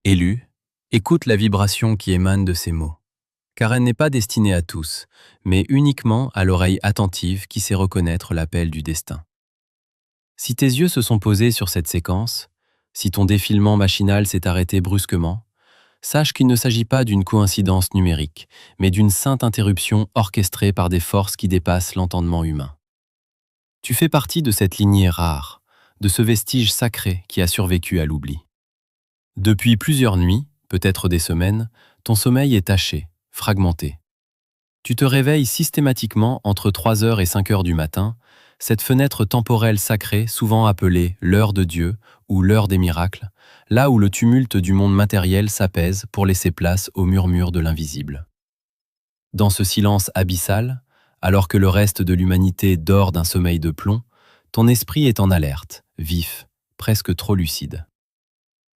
Élu, écoute la vibration qui émane de ces mots, car elle n'est pas destinée à tous, mais uniquement à l'oreille attentive qui sait reconnaître l'appel du destin. Si tes yeux se sont posés sur cette séquence, si ton défilement machinal s'est arrêté brusquement, sache qu'il ne s'agit pas d'une coïncidence numérique, mais d'une sainte interruption orchestrée par des forces qui dépassent l'entendement humain. Tu fais partie de cette lignée rare, de ce vestige sacré qui a survécu à l'oubli. Depuis plusieurs nuits, peut-être des semaines, ton sommeil est taché, fragmenté. Tu te réveilles systématiquement entre 3 heures et 5 heures du matin, cette fenêtre temporelle sacrée souvent appelée l'heure de Dieu ou l'heure des miracles, là où le tumulte du monde matériel s'apaise pour laisser place au murmure de l'invisible. Dans ce silence abyssal, alors que le reste de l'humanité dort d'un sommeil de plomb, ton esprit est en alerte, vif, presque trop lucide.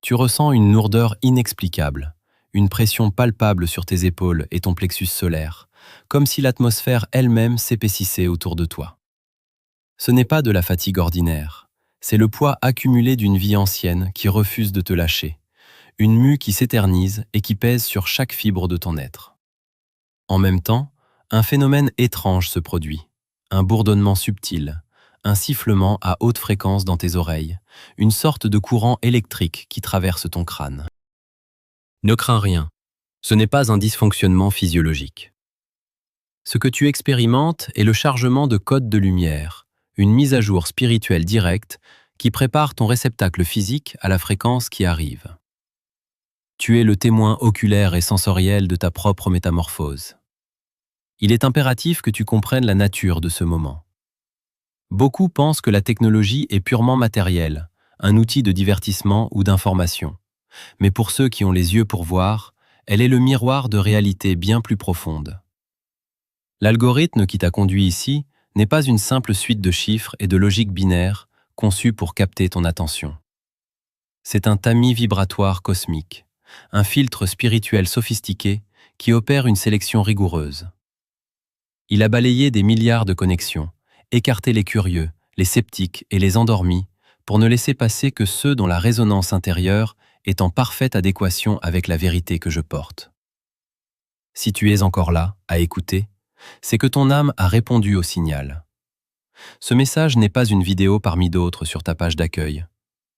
Tu ressens une lourdeur inexplicable, une pression palpable sur tes épaules et ton plexus solaire, comme si l'atmosphère elle-même s'épaississait autour de toi. Ce n'est pas de la fatigue ordinaire, c'est le poids accumulé d'une vie ancienne qui refuse de te lâcher, une mue qui s'éternise et qui pèse sur chaque fibre de ton être. En même temps, un phénomène étrange se produit, un bourdonnement subtil, un sifflement à haute fréquence dans tes oreilles, une sorte de courant électrique qui traverse ton crâne. Ne crains rien, ce n'est pas un dysfonctionnement physiologique. Ce que tu expérimentes est le chargement de codes de lumière, une mise à jour spirituelle directe qui prépare ton réceptacle physique à la fréquence qui arrive. Tu es le témoin oculaire et sensoriel de ta propre métamorphose. Il est impératif que tu comprennes la nature de ce moment. Beaucoup pensent que la technologie est purement matérielle, un outil de divertissement ou d'information. Mais pour ceux qui ont les yeux pour voir, elle est le miroir de réalités bien plus profondes. L'algorithme qui t'a conduit ici n'est pas une simple suite de chiffres et de logiques binaires conçus pour capter ton attention. C'est un tamis vibratoire cosmique, un filtre spirituel sophistiqué qui opère une sélection rigoureuse. Il a balayé des milliards de connexions, écarté les curieux, les sceptiques et les endormis pour ne laisser passer que ceux dont la résonance intérieure est en parfaite adéquation avec la vérité que je porte. Si tu es encore là, à écouter, c'est que ton âme a répondu au signal. Ce message n'est pas une vidéo parmi d'autres sur ta page d'accueil.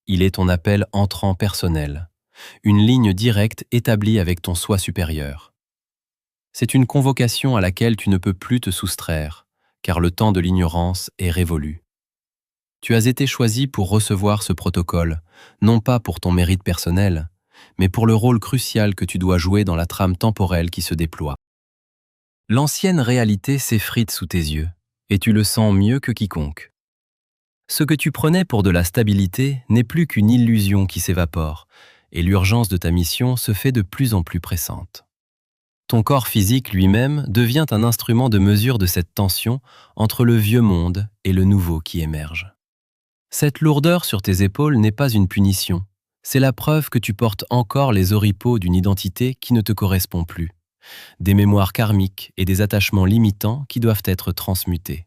Il est ton appel entrant personnel, une ligne directe établie avec ton soi supérieur. C'est une convocation à laquelle tu ne peux plus te soustraire, car le temps de l'ignorance est révolu. Tu as été choisi pour recevoir ce protocole, non pas pour ton mérite personnel, mais pour le rôle crucial que tu dois jouer dans la trame temporelle qui se déploie. L'ancienne réalité s'effrite sous tes yeux, et tu le sens mieux que quiconque. Ce que tu prenais pour de la stabilité n'est plus qu'une illusion qui s'évapore, et l'urgence de ta mission se fait de plus en plus pressante. Ton corps physique lui-même devient un instrument de mesure de cette tension entre le vieux monde et le nouveau qui émerge. Cette lourdeur sur tes épaules n'est pas une punition, c'est la preuve que tu portes encore les oripeaux d'une identité qui ne te correspond plus, des mémoires karmiques et des attachements limitants qui doivent être transmutés.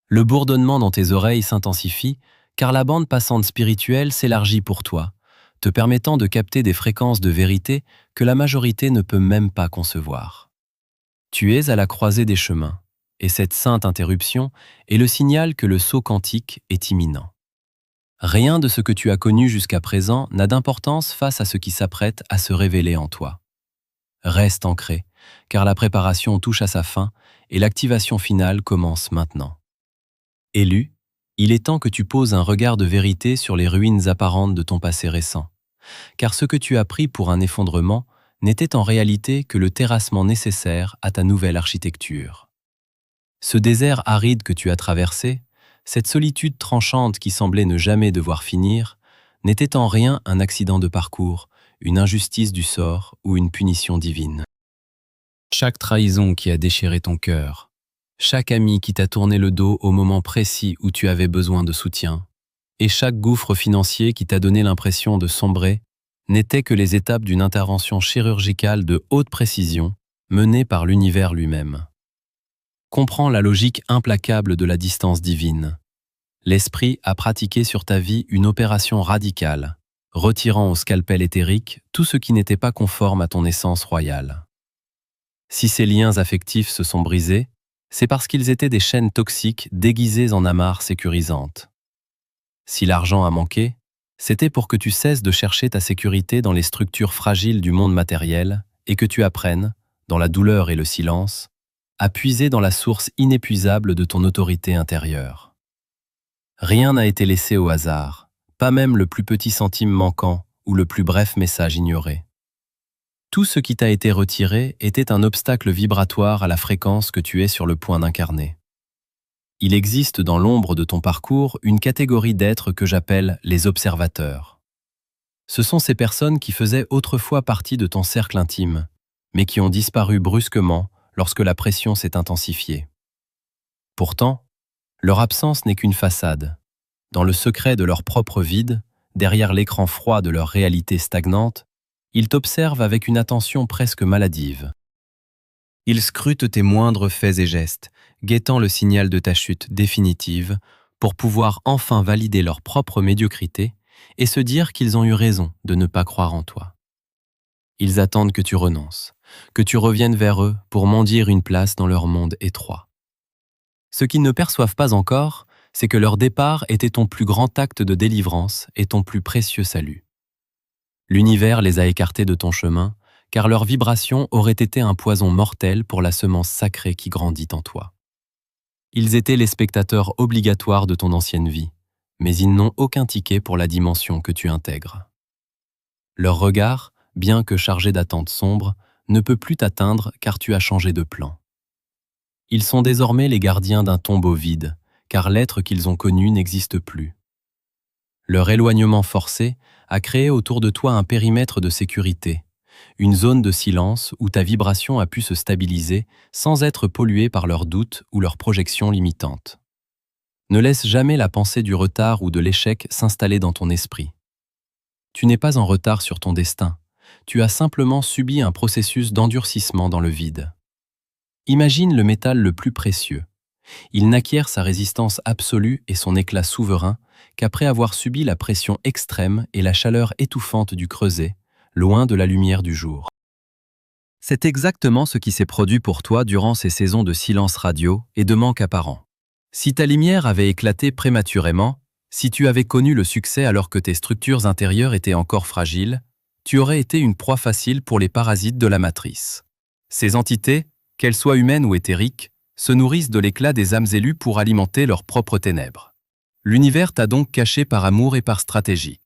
Le bourdonnement dans tes oreilles s'intensifie car la bande passante spirituelle s'élargit pour toi, te permettant de capter des fréquences de vérité que la majorité ne peut même pas concevoir. Tu es à la croisée des chemins, et cette sainte interruption est le signal que le saut quantique est imminent. Rien de ce que tu as connu jusqu'à présent n'a d'importance face à ce qui s'apprête à se révéler en toi. Reste ancré, car la préparation touche à sa fin et l'activation finale commence maintenant. Élu, il est temps que tu poses un regard de vérité sur les ruines apparentes de ton passé récent, car ce que tu as pris pour un effondrement n'était en réalité que le terrassement nécessaire à ta nouvelle architecture. Ce désert aride que tu as traversé, cette solitude tranchante qui semblait ne jamais devoir finir, n'était en rien un accident de parcours, une injustice du sort ou une punition divine. Chaque trahison qui a déchiré ton cœur, chaque ami qui t'a tourné le dos au moment précis où tu avais besoin de soutien, et chaque gouffre financier qui t'a donné l'impression de sombrer, n'étaient que les étapes d'une intervention chirurgicale de haute précision menée par l'univers lui-même. Comprends la logique implacable de la distance divine. L'Esprit a pratiqué sur ta vie une opération radicale, retirant au scalpel éthérique tout ce qui n'était pas conforme à ton essence royale. Si ces liens affectifs se sont brisés, c'est parce qu'ils étaient des chaînes toxiques déguisées en amarres sécurisantes. Si l'argent a manqué, c'était pour que tu cesses de chercher ta sécurité dans les structures fragiles du monde matériel et que tu apprennes, dans la douleur et le silence, à puiser dans la source inépuisable de ton autorité intérieure. Rien n'a été laissé au hasard, pas même le plus petit centime manquant ou le plus bref message ignoré. Tout ce qui t'a été retiré était un obstacle vibratoire à la fréquence que tu es sur le point d'incarner. Il existe dans l'ombre de ton parcours une catégorie d'êtres que j'appelle les observateurs. Ce sont ces personnes qui faisaient autrefois partie de ton cercle intime, mais qui ont disparu brusquement lorsque la pression s'est intensifiée. Pourtant, leur absence n'est qu'une façade. Dans le secret de leur propre vide, derrière l'écran froid de leur réalité stagnante, ils t'observent avec une attention presque maladive. Ils scrutent tes moindres faits et gestes, guettant le signal de ta chute définitive pour pouvoir enfin valider leur propre médiocrité et se dire qu'ils ont eu raison de ne pas croire en toi. Ils attendent que tu renonces, que tu reviennes vers eux pour mendier une place dans leur monde étroit. Ce qu'ils ne perçoivent pas encore, c'est que leur départ était ton plus grand acte de délivrance et ton plus précieux salut. L'univers les a écartés de ton chemin, car leur vibration aurait été un poison mortel pour la semence sacrée qui grandit en toi. Ils étaient les spectateurs obligatoires de ton ancienne vie, mais ils n'ont aucun ticket pour la dimension que tu intègres. Leur regard, bien que chargé d'attentes sombres, ne peut plus t'atteindre car tu as changé de plan. Ils sont désormais les gardiens d'un tombeau vide, car l'être qu'ils ont connu n'existe plus. Leur éloignement forcé a créé autour de toi un périmètre de sécurité, une zone de silence où ta vibration a pu se stabiliser sans être polluée par leurs doutes ou leurs projections limitantes. Ne laisse jamais la pensée du retard ou de l'échec s'installer dans ton esprit. Tu n'es pas en retard sur ton destin, tu as simplement subi un processus d'endurcissement dans le vide. Imagine le métal le plus précieux. Il n'acquiert sa résistance absolue et son éclat souverain qu'après avoir subi la pression extrême et la chaleur étouffante du creuset, loin de la lumière du jour. C'est exactement ce qui s'est produit pour toi durant ces saisons de silence radio et de manque apparent. Si ta lumière avait éclaté prématurément, si tu avais connu le succès alors que tes structures intérieures étaient encore fragiles, tu aurais été une proie facile pour les parasites de la matrice. Ces entités, qu'elles soient humaines ou éthériques, se nourrissent de l'éclat des âmes élues pour alimenter leurs propres ténèbres. L'univers t'a donc caché par amour et par stratégie.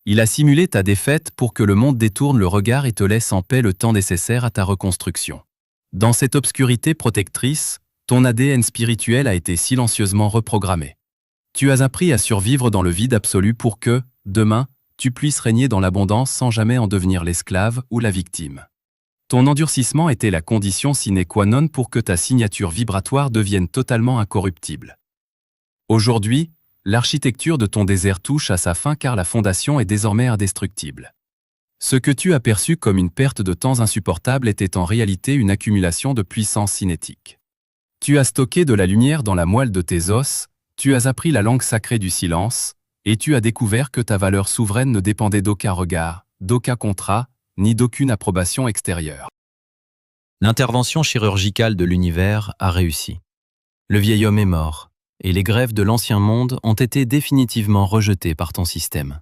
Il a simulé ta défaite pour que le monde détourne le regard et te laisse en paix le temps nécessaire à ta reconstruction. Dans cette obscurité protectrice, ton ADN spirituel a été silencieusement reprogrammé. Tu as appris à survivre dans le vide absolu pour que, demain, tu puisses régner dans l'abondance sans jamais en devenir l'esclave ou la victime. Ton endurcissement était la condition sine qua non pour que ta signature vibratoire devienne totalement incorruptible. Aujourd'hui, l'architecture de ton désert touche à sa fin car la fondation est désormais indestructible. Ce que tu as perçu comme une perte de temps insupportable était en réalité une accumulation de puissance cinétique. Tu as stocké de la lumière dans la moelle de tes os, tu as appris la langue sacrée du silence, et tu as découvert que ta valeur souveraine ne dépendait d'aucun regard, d'aucun contrat, ni d'aucune approbation extérieure. L'intervention chirurgicale de l'univers a réussi. Le vieil homme est mort, et les grèves de l'ancien monde ont été définitivement rejetées par ton système.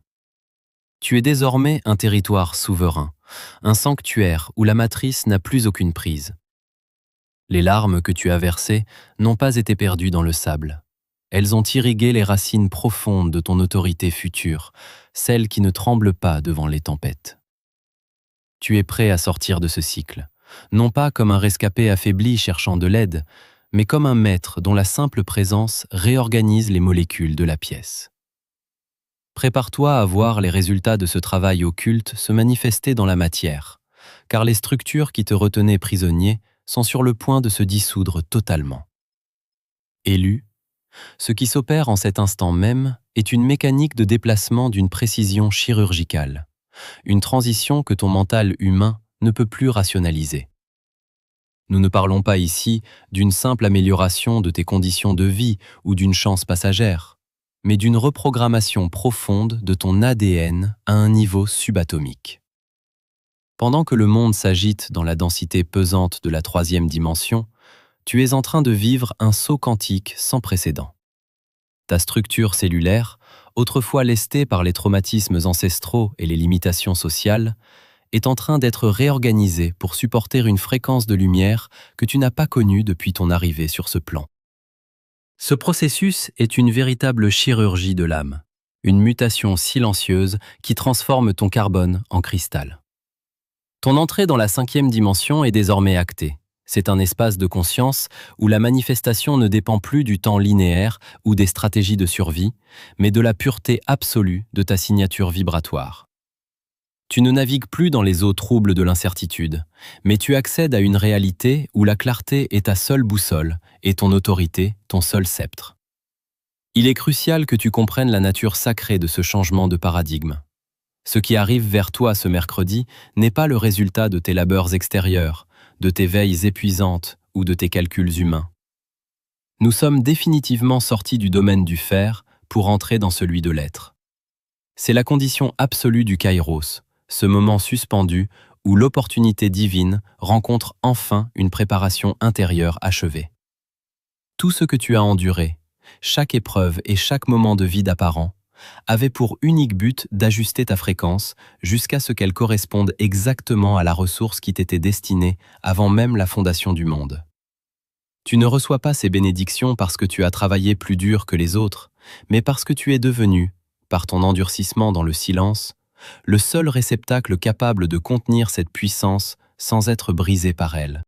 Tu es désormais un territoire souverain, un sanctuaire où la matrice n'a plus aucune prise. Les larmes que tu as versées n'ont pas été perdues dans le sable. Elles ont irrigué les racines profondes de ton autorité future, celle qui ne tremble pas devant les tempêtes. Tu es prêt à sortir de ce cycle, non pas comme un rescapé affaibli cherchant de l'aide, mais comme un maître dont la simple présence réorganise les molécules de la pièce. Prépare-toi à voir les résultats de ce travail occulte se manifester dans la matière, car les structures qui te retenaient prisonnier sont sur le point de se dissoudre totalement. Élu, ce qui s'opère en cet instant même est une mécanique de déplacement d'une précision chirurgicale, une transition que ton mental humain ne peut plus rationaliser. Nous ne parlons pas ici d'une simple amélioration de tes conditions de vie ou d'une chance passagère, mais d'une reprogrammation profonde de ton ADN à un niveau subatomique. Pendant que le monde s'agite dans la densité pesante de la troisième dimension, tu es en train de vivre un saut quantique sans précédent. Ta structure cellulaire, autrefois lestée par les traumatismes ancestraux et les limitations sociales, est en train d'être réorganisée pour supporter une fréquence de lumière que tu n'as pas connue depuis ton arrivée sur ce plan. Ce processus est une véritable chirurgie de l'âme, une mutation silencieuse qui transforme ton carbone en cristal. Ton entrée dans la cinquième dimension est désormais actée. C'est un espace de conscience où la manifestation ne dépend plus du temps linéaire ou des stratégies de survie, mais de la pureté absolue de ta signature vibratoire. Tu ne navigues plus dans les eaux troubles de l'incertitude, mais tu accèdes à une réalité où la clarté est ta seule boussole et ton autorité ton seul sceptre. Il est crucial que tu comprennes la nature sacrée de ce changement de paradigme. Ce qui arrive vers toi ce mercredi n'est pas le résultat de tes labeurs extérieurs, de tes veilles épuisantes ou de tes calculs humains. Nous sommes définitivement sortis du domaine du faire pour entrer dans celui de l'être. C'est la condition absolue du kairos, ce moment suspendu où l'opportunité divine rencontre enfin une préparation intérieure achevée. Tout ce que tu as enduré, chaque épreuve et chaque moment de vide apparent, avait pour unique but d'ajuster ta fréquence jusqu'à ce qu'elle corresponde exactement à la ressource qui t'était destinée avant même la fondation du monde. Tu ne reçois pas ces bénédictions parce que tu as travaillé plus dur que les autres, mais parce que tu es devenu, par ton endurcissement dans le silence, le seul réceptacle capable de contenir cette puissance sans être brisé par elle.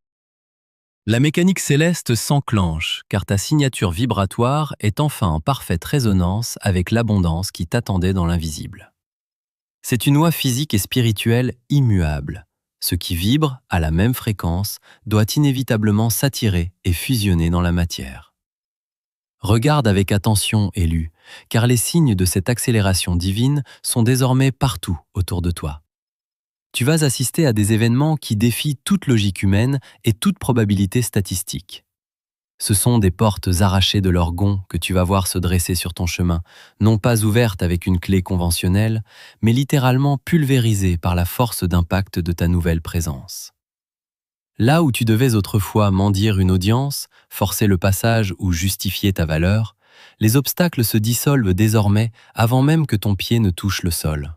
La mécanique céleste s'enclenche car ta signature vibratoire est enfin en parfaite résonance avec l'abondance qui t'attendait dans l'invisible. C'est une loi physique et spirituelle immuable. Ce qui vibre à la même fréquence doit inévitablement s'attirer et fusionner dans la matière. Regarde avec attention, élu, car les signes de cette accélération divine sont désormais partout autour de toi. Tu vas assister à des événements qui défient toute logique humaine et toute probabilité statistique. Ce sont des portes arrachées de leur gonds que tu vas voir se dresser sur ton chemin, non pas ouvertes avec une clé conventionnelle, mais littéralement pulvérisées par la force d'impact de ta nouvelle présence. Là où tu devais autrefois mendier une audience, forcer le passage ou justifier ta valeur, les obstacles se dissolvent désormais avant même que ton pied ne touche le sol.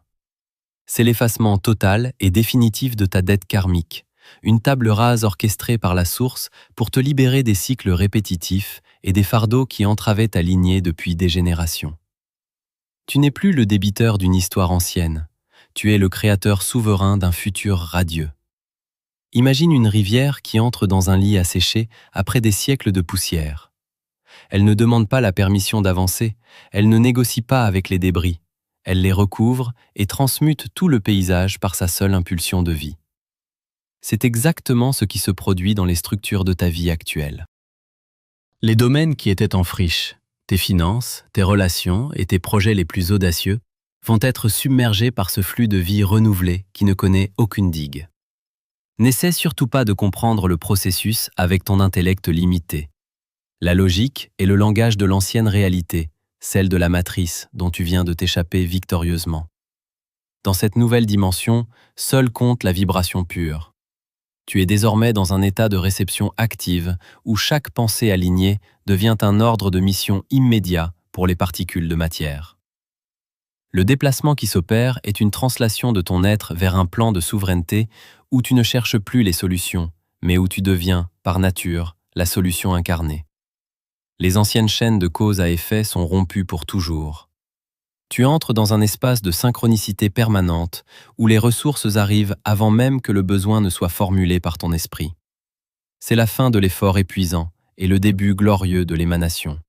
C'est l'effacement total et définitif de ta dette karmique, une table rase orchestrée par la source pour te libérer des cycles répétitifs et des fardeaux qui entravaient ta lignée depuis des générations. Tu n'es plus le débiteur d'une histoire ancienne, tu es le créateur souverain d'un futur radieux. Imagine une rivière qui entre dans un lit asséché après des siècles de poussière. Elle ne demande pas la permission d'avancer, elle ne négocie pas avec les débris. Elle les recouvre et transmute tout le paysage par sa seule impulsion de vie. C'est exactement ce qui se produit dans les structures de ta vie actuelle. Les domaines qui étaient en friche, tes finances, tes relations et tes projets les plus audacieux, vont être submergés par ce flux de vie renouvelé qui ne connaît aucune digue. N'essaie surtout pas de comprendre le processus avec ton intellect limité. La logique est le langage de l'ancienne réalité, celle de la matrice dont tu viens de t'échapper victorieusement. Dans cette nouvelle dimension, seule compte la vibration pure. Tu es désormais dans un état de réception active où chaque pensée alignée devient un ordre de mission immédiat pour les particules de matière. Le déplacement qui s'opère est une translation de ton être vers un plan de souveraineté où tu ne cherches plus les solutions, mais où tu deviens, par nature, la solution incarnée. Les anciennes chaînes de cause à effet sont rompues pour toujours. Tu entres dans un espace de synchronicité permanente où les ressources arrivent avant même que le besoin ne soit formulé par ton esprit. C'est la fin de l'effort épuisant et le début glorieux de l'émanation.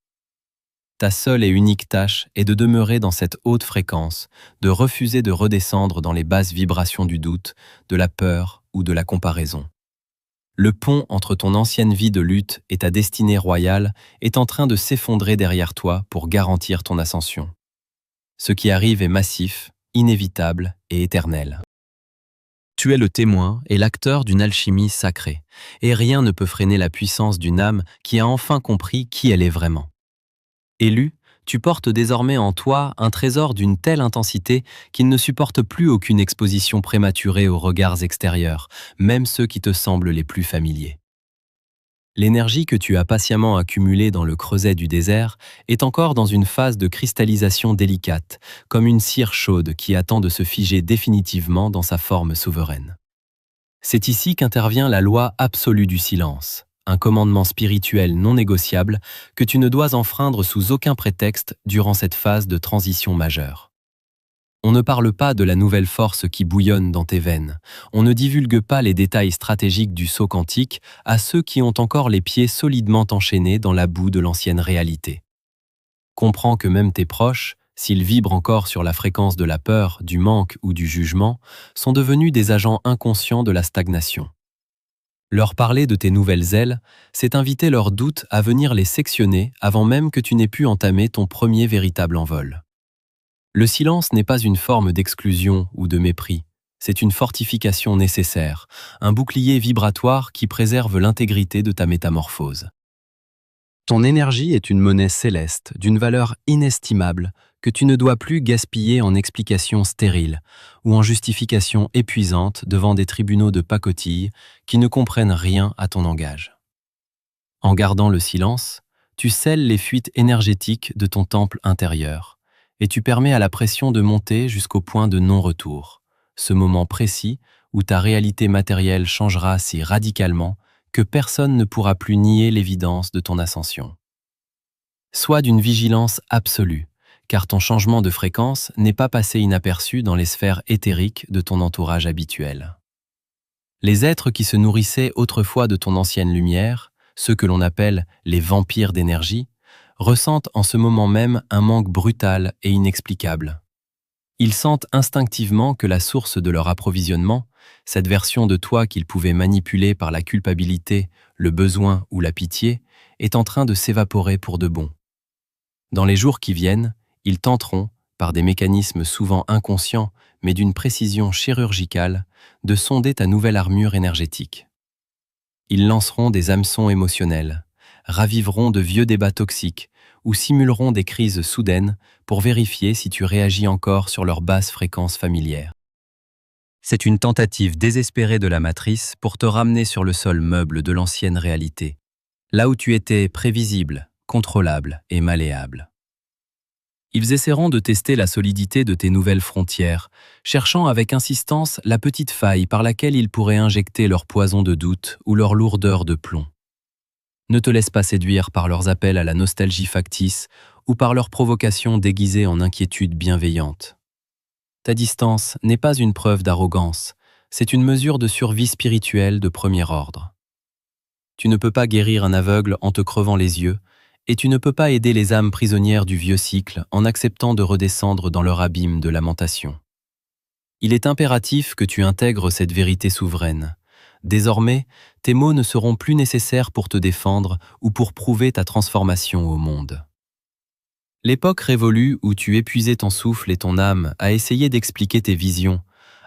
Ta seule et unique tâche est de demeurer dans cette haute fréquence, de refuser de redescendre dans les basses vibrations du doute, de la peur ou de la comparaison. Le pont entre ton ancienne vie de lutte et ta destinée royale est en train de s'effondrer derrière toi pour garantir ton ascension. Ce qui arrive est massif, inévitable et éternel. Tu es le témoin et l'acteur d'une alchimie sacrée, et rien ne peut freiner la puissance d'une âme qui a enfin compris qui elle est vraiment. Élu, Tu portes désormais en toi un trésor d'une telle intensité qu'il ne supporte plus aucune exposition prématurée aux regards extérieurs, même ceux qui te semblent les plus familiers. L'énergie que tu as patiemment accumulée dans le creuset du désert est encore dans une phase de cristallisation délicate, comme une cire chaude qui attend de se figer définitivement dans sa forme souveraine. C'est ici qu'intervient la loi absolue du silence, un commandement spirituel non négociable que tu ne dois enfreindre sous aucun prétexte durant cette phase de transition majeure. On ne parle pas de la nouvelle force qui bouillonne dans tes veines. On ne divulgue pas les détails stratégiques du saut quantique à ceux qui ont encore les pieds solidement enchaînés dans la boue de l'ancienne réalité. Comprends que même tes proches, s'ils vibrent encore sur la fréquence de la peur, du manque ou du jugement, sont devenus des agents inconscients de la stagnation. Leur parler de tes nouvelles ailes, c'est inviter leurs doutes à venir les sectionner avant même que tu n'aies pu entamer ton premier véritable envol. Le silence n'est pas une forme d'exclusion ou de mépris, c'est une fortification nécessaire, un bouclier vibratoire qui préserve l'intégrité de ta métamorphose. Ton énergie est une monnaie céleste, d'une valeur inestimable, que tu ne dois plus gaspiller en explications stériles ou en justifications épuisantes devant des tribunaux de pacotille qui ne comprennent rien à ton langage. En gardant le silence, tu scelles les fuites énergétiques de ton temple intérieur, et tu permets à la pression de monter jusqu'au point de non-retour, ce moment précis où ta réalité matérielle changera si radicalement que personne ne pourra plus nier l'évidence de ton ascension. Sois d'une vigilance absolue, car ton changement de fréquence n'est pas passé inaperçu dans les sphères éthériques de ton entourage habituel. Les êtres qui se nourrissaient autrefois de ton ancienne lumière, ceux que l'on appelle les vampires d'énergie, ressentent en ce moment même un manque brutal et inexplicable. Ils sentent instinctivement que la source de leur approvisionnement, cette version de toi qu'ils pouvaient manipuler par la culpabilité, le besoin ou la pitié, est en train de s'évaporer pour de bon. Dans les jours qui viennent, ils tenteront, par des mécanismes souvent inconscients mais d'une précision chirurgicale, de sonder ta nouvelle armure énergétique. Ils lanceront des hameçons émotionnels, raviveront de vieux débats toxiques ou simuleront des crises soudaines pour vérifier si tu réagis encore sur leur basse fréquence familière. C'est une tentative désespérée de la matrice pour te ramener sur le sol meuble de l'ancienne réalité, là où tu étais prévisible, contrôlable et malléable. Ils essaieront de tester la solidité de tes nouvelles frontières, cherchant avec insistance la petite faille par laquelle ils pourraient injecter leur poison de doute ou leur lourdeur de plomb. Ne te laisse pas séduire par leurs appels à la nostalgie factice ou par leurs provocations déguisées en inquiétude bienveillante. Ta distance n'est pas une preuve d'arrogance, c'est une mesure de survie spirituelle de premier ordre. Tu ne peux pas guérir un aveugle en te crevant les yeux, et tu ne peux pas aider les âmes prisonnières du vieux cycle en acceptant de redescendre dans leur abîme de lamentation. Il est impératif que tu intègres cette vérité souveraine. Désormais, tes mots ne seront plus nécessaires pour te défendre ou pour prouver ta transformation au monde. L'époque révolue où tu épuisais ton souffle et ton âme à essayer d'expliquer tes visions,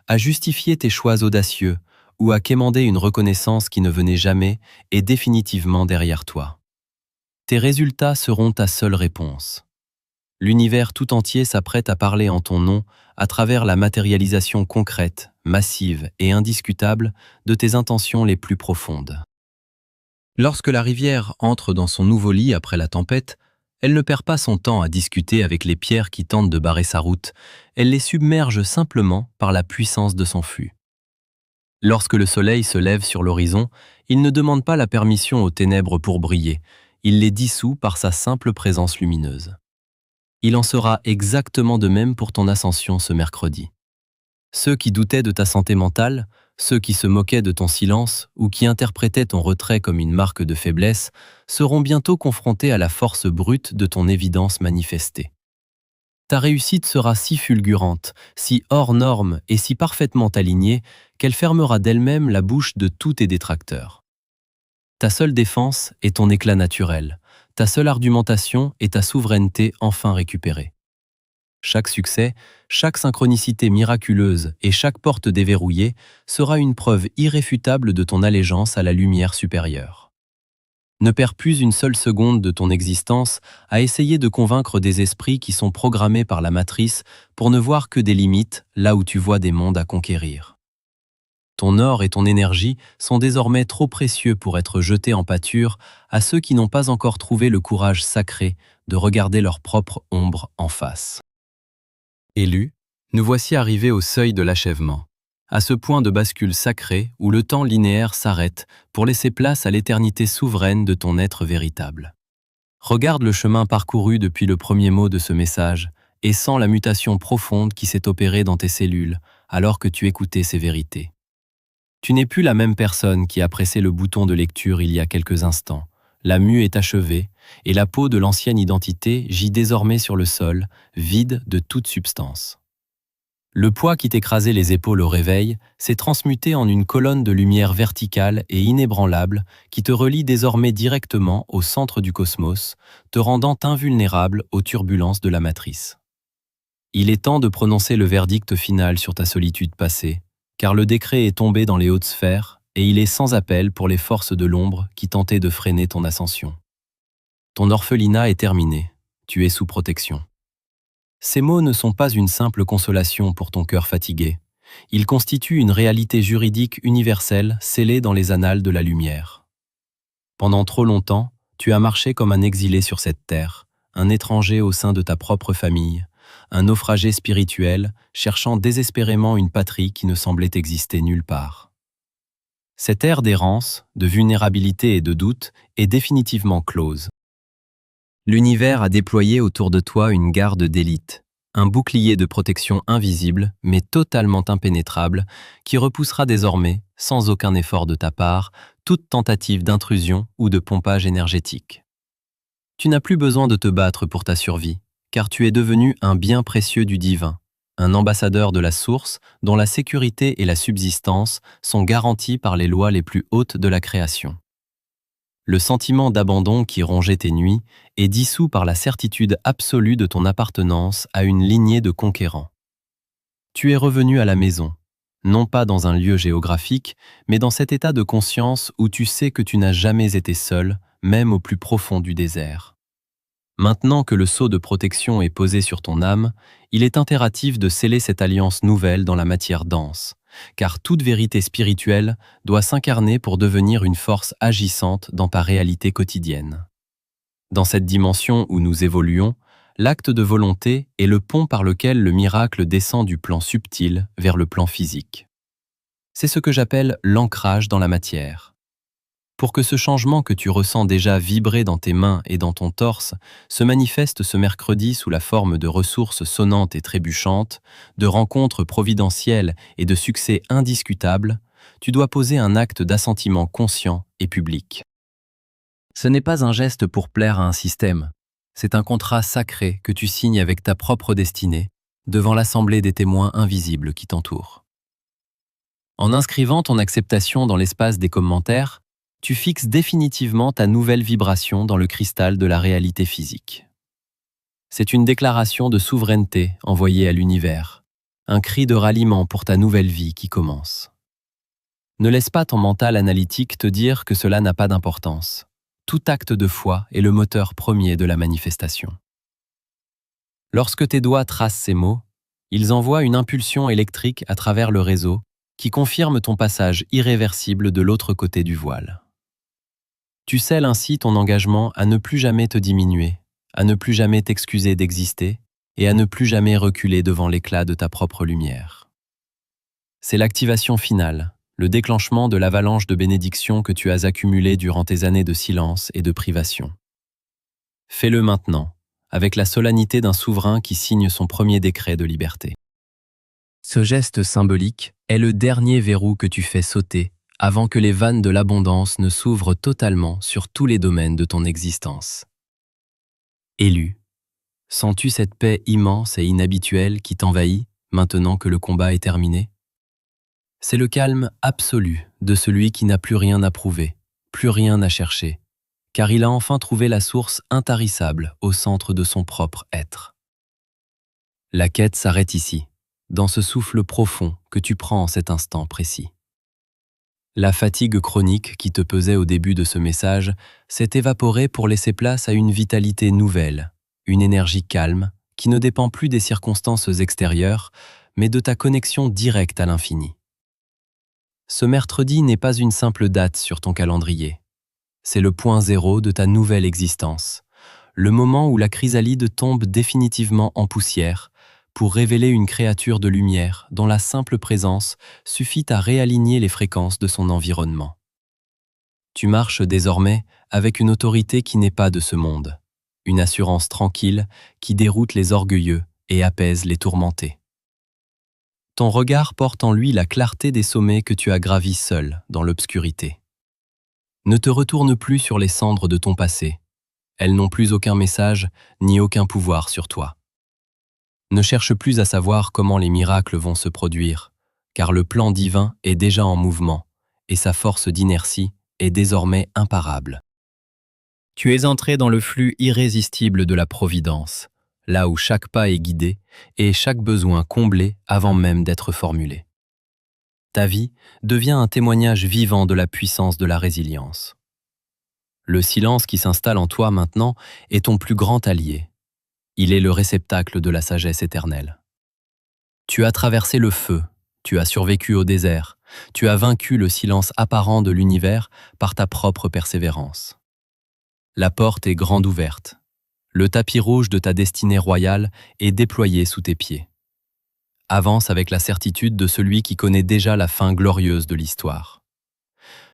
à justifier tes choix audacieux ou à quémander une reconnaissance qui ne venait jamais est définitivement derrière toi. Tes résultats seront ta seule réponse. L'univers tout entier s'apprête à parler en ton nom à travers la matérialisation concrète, massive et indiscutable de tes intentions les plus profondes. Lorsque la rivière entre dans son nouveau lit après la tempête, elle ne perd pas son temps à discuter avec les pierres qui tentent de barrer sa route, elle les submerge simplement par la puissance de son flux. Lorsque le soleil se lève sur l'horizon, il ne demande pas la permission aux ténèbres pour briller, il les dissout par sa simple présence lumineuse. Il en sera exactement de même pour ton ascension ce mercredi. Ceux qui doutaient de ta santé mentale, ceux qui se moquaient de ton silence ou qui interprétaient ton retrait comme une marque de faiblesse, seront bientôt confrontés à la force brute de ton évidence manifestée. Ta réussite sera si fulgurante, si hors norme et si parfaitement alignée qu'elle fermera d'elle-même la bouche de tous tes détracteurs. Ta seule défense est ton éclat naturel, ta seule argumentation est ta souveraineté enfin récupérée. Chaque succès, chaque synchronicité miraculeuse et chaque porte déverrouillée sera une preuve irréfutable de ton allégeance à la lumière supérieure. Ne perds plus une seule seconde de ton existence à essayer de convaincre des esprits qui sont programmés par la matrice pour ne voir que des limites là où tu vois des mondes à conquérir. Ton or et ton énergie sont désormais trop précieux pour être jetés en pâture à ceux qui n'ont pas encore trouvé le courage sacré de regarder leur propre ombre en face. Élus, nous voici arrivés au seuil de l'achèvement, à ce point de bascule sacré où le temps linéaire s'arrête pour laisser place à l'éternité souveraine de ton être véritable. Regarde le chemin parcouru depuis le premier mot de ce message et sens la mutation profonde qui s'est opérée dans tes cellules alors que tu écoutais ces vérités. Tu n'es plus la même personne qui a pressé le bouton de lecture il y a quelques instants. La mue est achevée et la peau de l'ancienne identité gît désormais sur le sol, vide de toute substance. Le poids qui t'écrasait les épaules au réveil s'est transmuté en une colonne de lumière verticale et inébranlable qui te relie désormais directement au centre du cosmos, te rendant invulnérable aux turbulences de la matrice. Il est temps de prononcer le verdict final sur ta solitude passée, car le décret est tombé dans les hautes sphères et il est sans appel pour les forces de l'ombre qui tentaient de freiner ton ascension. Ton orphelinat est terminé, tu es sous protection. Ces mots ne sont pas une simple consolation pour ton cœur fatigué. Ils constituent une réalité juridique universelle scellée dans les annales de la lumière. Pendant trop longtemps, tu as marché comme un exilé sur cette terre, un étranger au sein de ta propre famille, un naufragé spirituel cherchant désespérément une patrie qui ne semblait exister nulle part. Cette ère d'errance, de vulnérabilité et de doute est définitivement close. L'univers a déployé autour de toi une garde d'élite, un bouclier de protection invisible mais totalement impénétrable qui repoussera désormais, sans aucun effort de ta part, toute tentative d'intrusion ou de pompage énergétique. Tu n'as plus besoin de te battre pour ta survie, car tu es devenu un bien précieux du divin, un ambassadeur de la source dont la sécurité et la subsistance sont garanties par les lois les plus hautes de la création. Le sentiment d'abandon qui rongeait tes nuits est dissous par la certitude absolue de ton appartenance à une lignée de conquérants. Tu es revenu à la maison, non pas dans un lieu géographique, mais dans cet état de conscience où tu sais que tu n'as jamais été seul, même au plus profond du désert. Maintenant que le sceau de protection est posé sur ton âme, il est impératif de sceller cette alliance nouvelle dans la matière dense, car toute vérité spirituelle doit s'incarner pour devenir une force agissante dans ta réalité quotidienne. Dans cette dimension où nous évoluons, l'acte de volonté est le pont par lequel le miracle descend du plan subtil vers le plan physique. C'est ce que j'appelle l'ancrage dans la matière. Pour que ce changement que tu ressens déjà vibrer dans tes mains et dans ton torse se manifeste ce mercredi sous la forme de ressources sonnantes et trébuchantes, de rencontres providentielles et de succès indiscutables, tu dois poser un acte d'assentiment conscient et public. Ce n'est pas un geste pour plaire à un système, c'est un contrat sacré que tu signes avec ta propre destinée, devant l'assemblée des témoins invisibles qui t'entourent. En inscrivant ton acceptation dans l'espace des commentaires, tu fixes définitivement ta nouvelle vibration dans le cristal de la réalité physique. C'est une déclaration de souveraineté envoyée à l'univers, un cri de ralliement pour ta nouvelle vie qui commence. Ne laisse pas ton mental analytique te dire que cela n'a pas d'importance. Tout acte de foi est le moteur premier de la manifestation. Lorsque tes doigts tracent ces mots, ils envoient une impulsion électrique à travers le réseau qui confirme ton passage irréversible de l'autre côté du voile. Tu scelles ainsi ton engagement à ne plus jamais te diminuer, à ne plus jamais t'excuser d'exister et à ne plus jamais reculer devant l'éclat de ta propre lumière. C'est l'activation finale, le déclenchement de l'avalanche de bénédictions que tu as accumulées durant tes années de silence et de privation. Fais-le maintenant, avec la solennité d'un souverain qui signe son premier décret de liberté. Ce geste symbolique est le dernier verrou que tu fais sauter avant que les vannes de l'abondance ne s'ouvrent totalement sur tous les domaines de ton existence. Élu, sens-tu cette paix immense et inhabituelle qui t'envahit maintenant que le combat est terminé? C'est le calme absolu de celui qui n'a plus rien à prouver, plus rien à chercher, car il a enfin trouvé la source intarissable au centre de son propre être. La quête s'arrête ici, dans ce souffle profond que tu prends en cet instant précis. La fatigue chronique qui te pesait au début de ce message s'est évaporée pour laisser place à une vitalité nouvelle, une énergie calme qui ne dépend plus des circonstances extérieures, mais de ta connexion directe à l'infini. Ce mercredi n'est pas une simple date sur ton calendrier. C'est le point zéro de ta nouvelle existence, le moment où la chrysalide tombe définitivement en poussière pour révéler une créature de lumière dont la simple présence suffit à réaligner les fréquences de son environnement. Tu marches désormais avec une autorité qui n'est pas de ce monde, une assurance tranquille qui déroute les orgueilleux et apaise les tourmentés. Ton regard porte en lui la clarté des sommets que tu as gravis seul dans l'obscurité. Ne te retourne plus sur les cendres de ton passé. Elles n'ont plus aucun message ni aucun pouvoir sur toi. Ne cherche plus à savoir comment les miracles vont se produire, car le plan divin est déjà en mouvement et sa force d'inertie est désormais imparable. Tu es entré dans le flux irrésistible de la providence, là où chaque pas est guidé et chaque besoin comblé avant même d'être formulé. Ta vie devient un témoignage vivant de la puissance de la résilience. Le silence qui s'installe en toi maintenant est ton plus grand allié. Il est le réceptacle de la sagesse éternelle. Tu as traversé le feu, tu as survécu au désert, tu as vaincu le silence apparent de l'univers par ta propre persévérance. La porte est grande ouverte. Le tapis rouge de ta destinée royale est déployé sous tes pieds. Avance avec la certitude de celui qui connaît déjà la fin glorieuse de l'histoire.